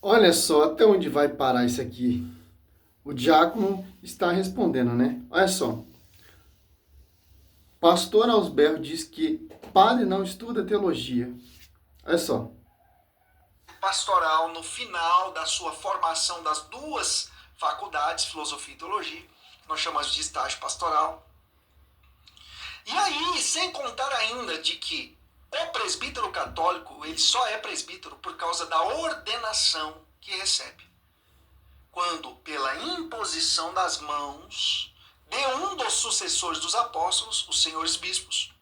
Olha só até onde vai parar isso aqui. O diácono está respondendo, né? Olha só. Pastor Ausberro diz que padre não estuda teologia. Olha só. Pastoral no final da sua formação das duas faculdades, filosofia e teologia, que nós chamamos de estágio pastoral. E aí, sem contar ainda de que o presbítero católico, ele só é presbítero por causa da ordenação que recebe. Quando, pela imposição das mãos de um dos sucessores dos apóstolos, os senhores bispos,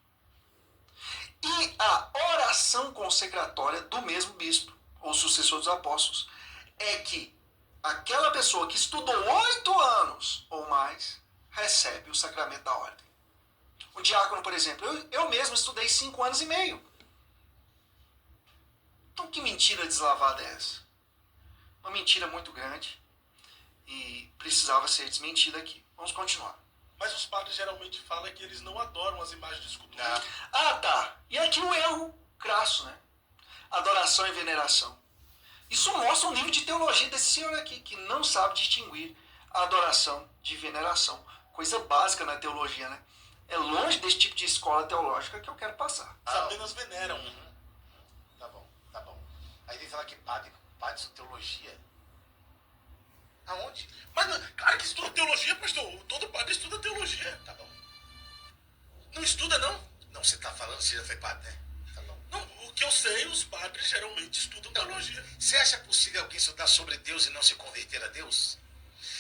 e a oração consecratória do mesmo bispo, ou sucessor dos apóstolos, é que aquela pessoa que estudou 8 anos ou mais recebe o sacramento da ordem. O diácono, por exemplo, eu mesmo estudei 5 anos e meio. Então que mentira deslavada é essa? Uma mentira muito grande e precisava ser desmentida aqui. Vamos continuar. Mas os padres geralmente falam que eles não adoram as imagens de escultura. Ah, tá. E aqui o erro crasso, né? Adoração e veneração. Isso mostra o nível de teologia desse senhor aqui, que não sabe distinguir a adoração de veneração. Coisa básica na teologia, né? É longe desse tipo de escola teológica que eu quero passar. Apenas veneram. Tá bom, tá bom. Aí vem falar que padre estuda teologia. Aonde? Mas, claro que estuda teologia, pastor. Todo padre estuda teologia. Tá bom. Não estuda, não? Não, você tá falando, você já foi padre, né? Tá bom. Não, o que eu sei, os padres geralmente estudam teologia. Você acha possível alguém estudar sobre Deus e não se converter a Deus?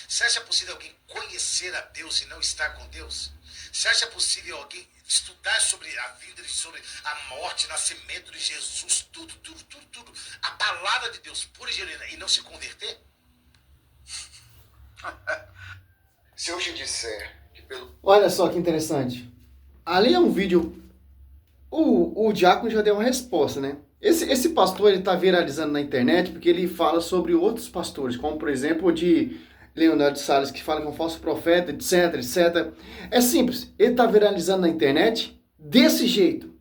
Você acha possível alguém conhecer a Deus e não estar com Deus? Você acha possível alguém estudar sobre a vida, sobre a morte, nascimento de Jesus, tudo, a palavra de Deus pura e genuína e não se converter? Se hoje eu disser que pelo... Olha só que interessante. Ali é um vídeo. O diácono já deu uma resposta, né? Esse pastor ele tá viralizando na internet porque ele fala sobre outros pastores, como por exemplo o de Leonardo Salles, que fala que é um falso profeta, etc, etc. É simples. Ele tá viralizando na internet desse jeito.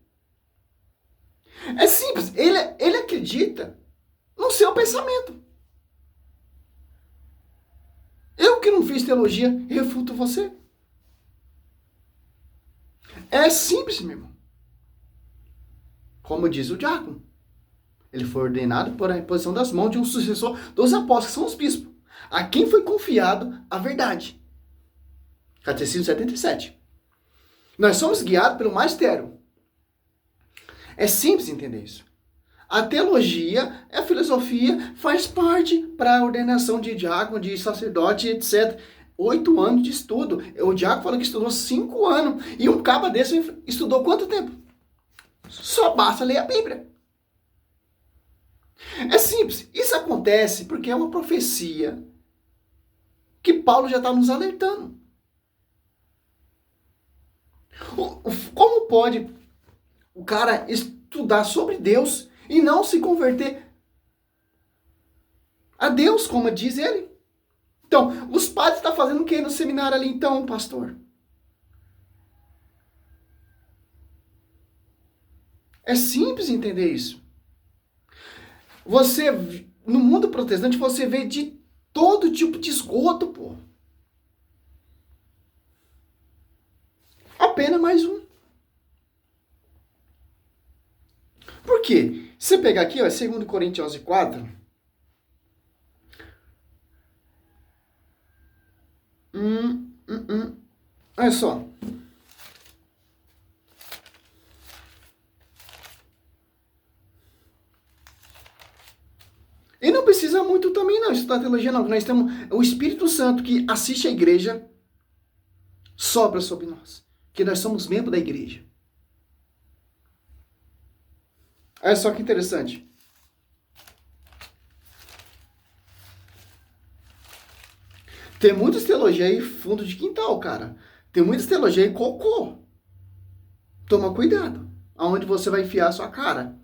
É simples. Ele acredita no seu pensamento. Eu que não fiz teologia, refuto você. É simples, meu irmão. Como diz o diácono. Ele foi ordenado por a imposição das mãos de um sucessor dos apóstolos, que são os bispos. A quem foi confiado a verdade. Catecismo 77. Nós somos guiados pelo magistério. É simples entender isso. A teologia, a filosofia, faz parte para a ordenação de diácono, de sacerdote, etc. 8 anos de estudo. O diácono falou que estudou 5 anos. E um caba desse estudou quanto tempo? Só basta ler a Bíblia. É simples. Isso acontece porque é uma profecia que Paulo já está nos alertando. Como pode o cara estudar sobre Deus e não se converter a Deus, como diz ele? Então, os padres estão fazendo o que no seminário ali então, pastor? É simples entender isso. Você, no mundo protestante, você vê de todo tipo de esgoto, pô. Apenas mais um. Por quê? Se você pegar aqui, ó, 2 Coríntios 11:4. Olha só. E não precisa muito também não estudar teologia não. Nós temos o Espírito Santo que assiste a igreja, sopra sobre nós. Que nós somos membros da igreja. Olha só que interessante. Tem muitas teologias aí fundo de quintal, cara. Tem muitas teologias aí cocô. Toma cuidado. Aonde você vai enfiar a sua cara.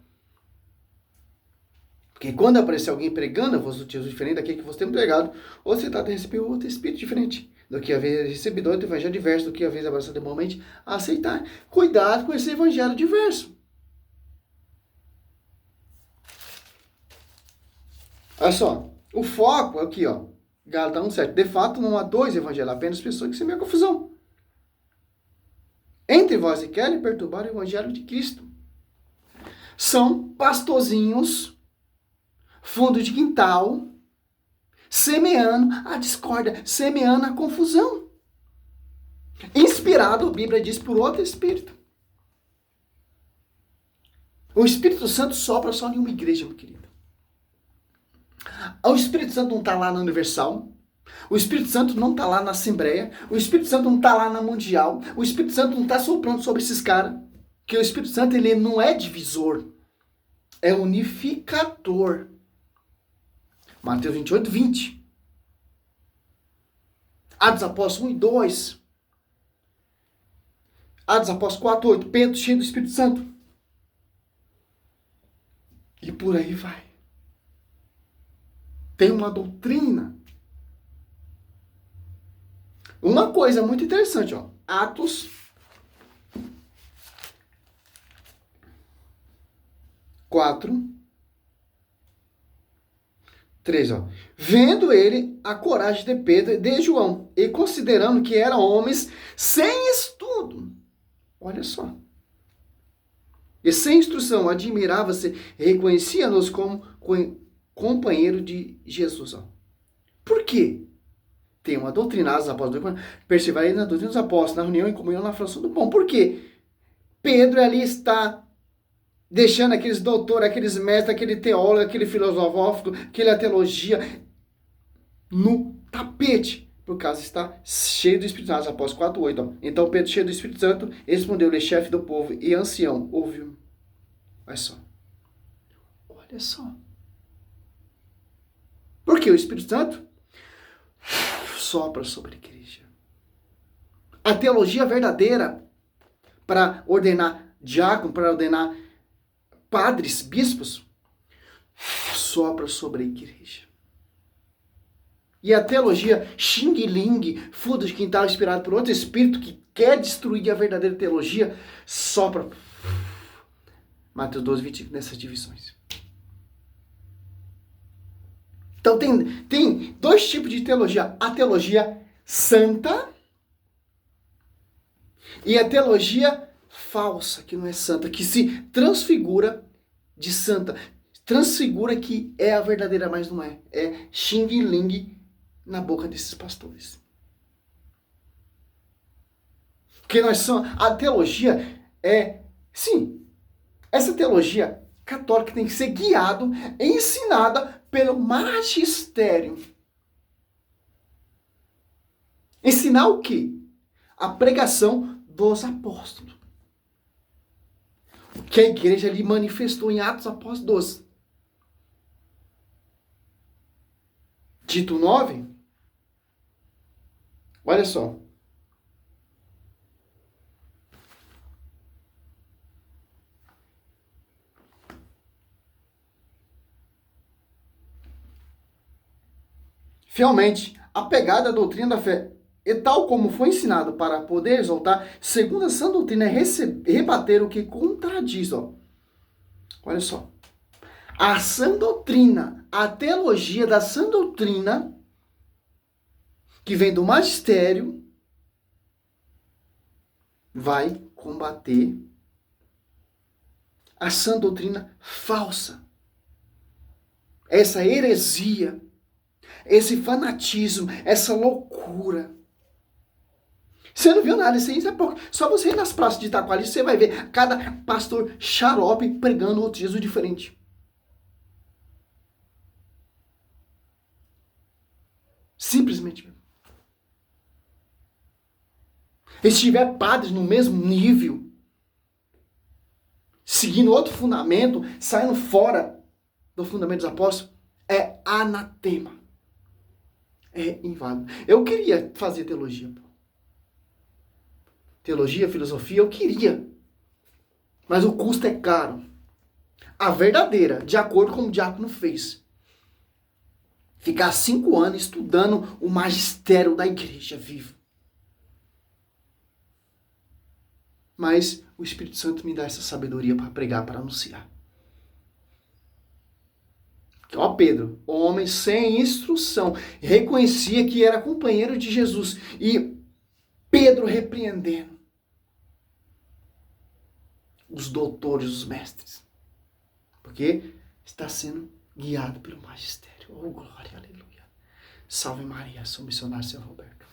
Porque quando aparecer alguém pregando, eu vou usar Jesus diferente daquele que você tem pregado, ou você está a receber outro espírito diferente do que haver recebido outro evangelho diverso, do que haver abraçado igualmente a aceitar. Cuidado com esse evangelho diverso. Olha só, o foco aqui, ó, Gálatas 1:7. De fato, não há dois evangelhos, apenas pessoas que semeiam confusão. Entre vós e querem perturbar o evangelho de Cristo. São pastorzinhos, fundo de quintal, semeando a discórdia, semeando a confusão. Inspirado, a Bíblia diz, por outro espírito. O Espírito Santo sopra só em uma igreja, meu querido. O Espírito Santo não está lá na Universal. O Espírito Santo não está lá na Assembleia. O Espírito Santo não está lá na Mundial. O Espírito Santo não está soprando sobre esses caras. Porque o Espírito Santo, ele não é divisor. É unificador. Mateus 28:20. Atos Apóstolos 1:2. Atos Apóstolos 4:8. Pedro cheio do Espírito Santo. E por aí vai. Tem uma doutrina. Uma coisa muito interessante, ó. Atos 4:3, ó. Vendo ele a coragem de Pedro e de João, e considerando que eram homens sem estudo. Olha só. E sem instrução, admirava-se e reconhecia-nos como companheiro de Jesus. Ó. Por quê? Tem uma doutrina, os apóstolos, perseverai na doutrina dos apóstolos, na reunião, em comunhão, na fração do pão. Por quê? Pedro ali está deixando aqueles doutores, aqueles mestres, aquele teólogo, aquele filosófico, aquela teologia no tapete, por causa está cheio do Espírito Santo. Os Apóstolos 4:8. Ó. Então Pedro, cheio do Espírito Santo, respondeu-lhe, chefe do povo e ancião, ouviu. Olha só. Olha só. Porque o Espírito Santo sopra sobre a igreja. A teologia verdadeira para ordenar diácono, para ordenar padres, bispos, sopra sobre a igreja. E a teologia xing-ling, fundo de quintal inspirado por outro espírito que quer destruir a verdadeira teologia, sopra. Mateus 12:25, nessas divisões. Então tem dois tipos de teologia. A teologia santa e a teologia falsa, que não é santa, que se transfigura de santa. Transfigura que é a verdadeira, mas não é. É xing-ling na boca desses pastores. Porque nós somos... A teologia é... Sim, essa teologia católica tem que ser guiada, ensinada pelo magistério. Ensinar o quê? A pregação dos apóstolos. Que a igreja lhe manifestou em Atos Apóstolos 12. Tito 9. Olha só. Fielmente, apegada à doutrina da fé, e tal como foi ensinado para poder exaltar, segundo a sã doutrina, é rebater o que contradiz. Ó. Olha só. A sã doutrina, a teologia da sã doutrina, que vem do magistério, vai combater a sã doutrina falsa. Essa heresia, esse fanatismo, essa loucura. Você não viu nada, isso é pouco. Só você ir nas praças de Itacoari, você vai ver cada pastor xarope pregando outro Jesus diferente. Simplesmente. E se tiver padres no mesmo nível, seguindo outro fundamento, saindo fora do fundamento dos apóstolos, é anatema. É inválido. Eu queria fazer teologia. Teologia, filosofia, eu queria. Mas o custo é caro. A verdadeira, de acordo com o diácono fez. Ficar 5 anos estudando o magistério da igreja vivo. Mas o Espírito Santo me dá essa sabedoria para pregar, para anunciar. Ó Pedro, homem sem instrução, reconhecia que era companheiro de Jesus. E Pedro repreendendo os doutores, os mestres. Porque está sendo guiado pelo magistério. Oh, glória, aleluia. Salve Maria, sou missionário, seu Roberto.